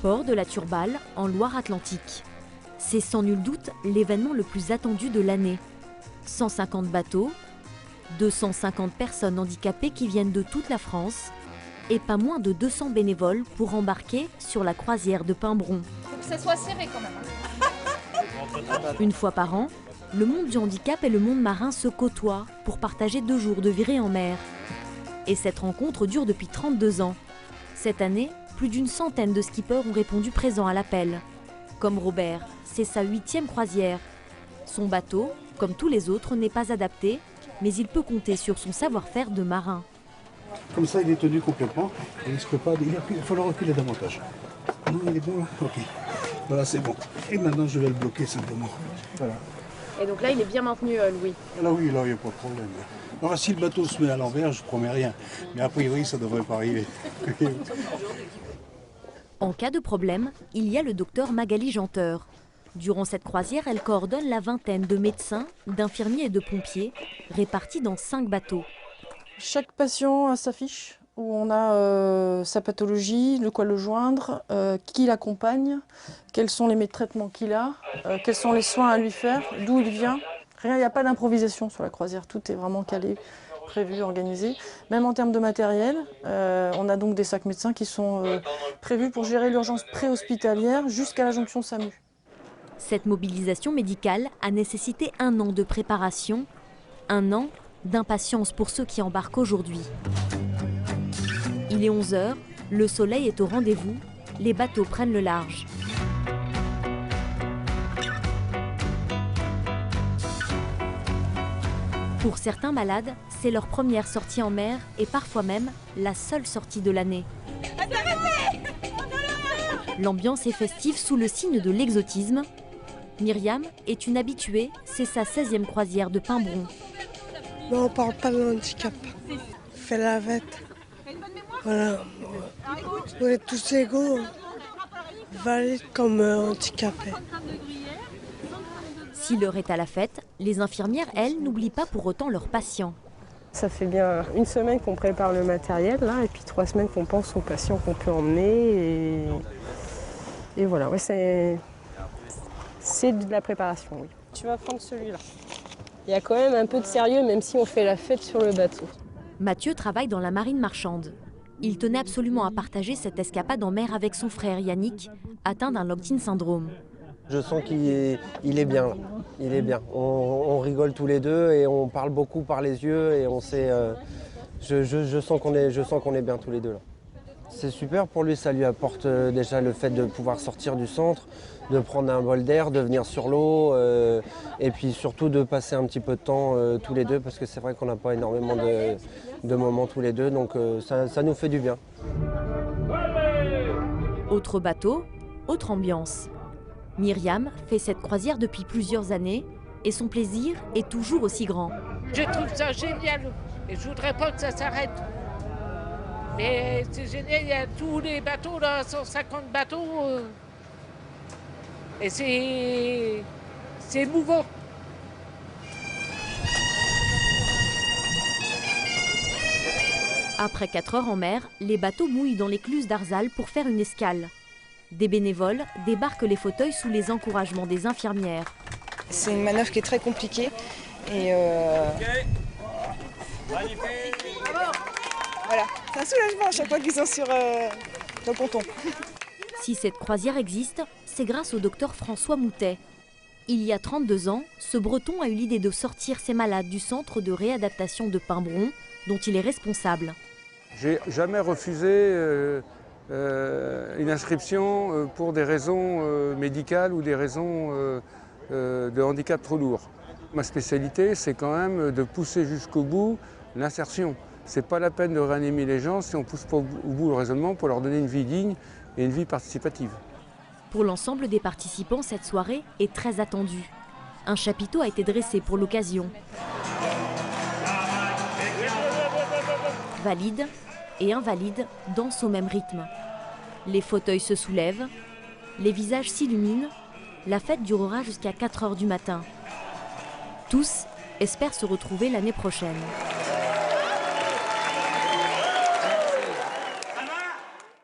Port de la Turballe, en Loire-Atlantique. C'est sans nul doute l'événement le plus attendu de l'année. 150 bateaux, 250 personnes handicapées qui viennent de toute la France et pas moins de 200 bénévoles pour embarquer sur la croisière de Pimbron. Faut que ça soit serré quand même. Une fois par an, le monde du handicap et le monde marin se côtoient pour partager 2 jours de virée en mer. Et cette rencontre dure depuis 32 ans. Cette année, plus d'une centaine de skippers ont répondu présents à l'appel. Comme Robert, c'est sa 8e croisière. Son bateau, comme tous les autres, n'est pas adapté, mais il peut compter sur son savoir-faire de marin. Comme ça, il est tenu complètement. Il risque pas. Il faut le reculer davantage. Non, il est bon là. Ok. Voilà, c'est bon. Et maintenant, je vais le bloquer simplement. Voilà. Et donc là, il est bien maintenu, Louis. Là, oui, là, il n'y a pas de problème. Enfin, si le bateau se met à l'envers, je ne promets rien. Mais a priori, ça ne devrait pas arriver. En cas de problème, il y a le docteur Magali Janteur. Durant cette croisière, elle coordonne la vingtaine de médecins, d'infirmiers et de pompiers, répartis dans 5 bateaux. Chaque patient a sa fiche, où on a sa pathologie, de quoi le joindre, qui l'accompagne, quels sont les traitements qu'il a, quels sont les soins à lui faire, d'où il vient. Rien, il n'y a pas d'improvisation sur la croisière, tout est vraiment calé, prévu, organisé. Même en termes de matériel, on a donc des sacs médecins qui sont prévus pour gérer l'urgence préhospitalière jusqu'à la jonction SAMU. Cette mobilisation médicale a nécessité 1 an de préparation, 1 an d'impatience pour ceux qui embarquent aujourd'hui. Il est 11 h, le soleil est au rendez-vous, les bateaux prennent le large. Pour certains malades, c'est leur première sortie en mer et parfois même la seule sortie de l'année. L'ambiance est festive sous le signe de l'exotisme. Myriam est une habituée, c'est sa 16e croisière de Pimbron. Non, on ne parle pas de handicap. On fait la fête. Voilà. On est tous égaux, valides comme handicapés. Si l'heure est à la fête, les infirmières, elles, n'oublient pas pour autant leurs patients. Ça fait bien 1 semaine qu'on prépare le matériel, là, et puis 3 semaines qu'on pense aux patients qu'on peut emmener. Et voilà, ouais, c'est de la préparation, oui. Tu vas prendre celui-là. Il y a quand même un peu de sérieux, même si on fait la fête sur le bateau. Mathieu travaille dans la marine marchande. Il tenait absolument à partager cette escapade en mer avec son frère Yannick, atteint d'un locked-in syndrome. Je sens qu'il est bien là. Il est bien. On rigole tous les deux et on parle beaucoup par les yeux et on sait. Je sens qu'on est bien tous les deux là. C'est super pour lui, ça lui apporte déjà le fait de pouvoir sortir du centre, de prendre un bol d'air, de venir sur l'eau et puis surtout de passer un petit peu de temps tous les deux parce que c'est vrai qu'on n'a pas énormément de moments tous les deux, donc ça nous fait du bien. Autre bateau, autre ambiance. Myriam fait cette croisière depuis plusieurs années et son plaisir est toujours aussi grand. Je trouve ça génial et je voudrais pas que ça s'arrête. Mais c'est génial, il y a tous les bateaux, là, 150 bateaux. Et c'est émouvant. Après 4 heures en mer, les bateaux mouillent dans l'écluse d'Arzal pour faire une escale. Des bénévoles débarquent les fauteuils sous les encouragements des infirmières. C'est une manœuvre qui est très compliquée et voilà, c'est un soulagement à chaque fois qu'ils sont sur le ponton. Si cette croisière existe, c'est grâce au docteur François Moutet. Il y a 32 ans, ce Breton a eu l'idée de sortir ses malades du centre de réadaptation de Pimbron, dont il est responsable. J'ai jamais refusé une inscription pour des raisons médicales ou des raisons de handicap trop lourd. Ma spécialité, c'est quand même de pousser jusqu'au bout l'insertion. C'est pas la peine de réanimer les gens si on pousse pas au bout le raisonnement pour leur donner une vie digne et une vie participative. Pour l'ensemble des participants, cette soirée est très attendue. Un chapiteau a été dressé pour l'occasion. Valides et invalides dansent au même rythme. Les fauteuils se soulèvent, les visages s'illuminent. La fête durera jusqu'à 4 h du matin. Tous espèrent se retrouver l'année prochaine.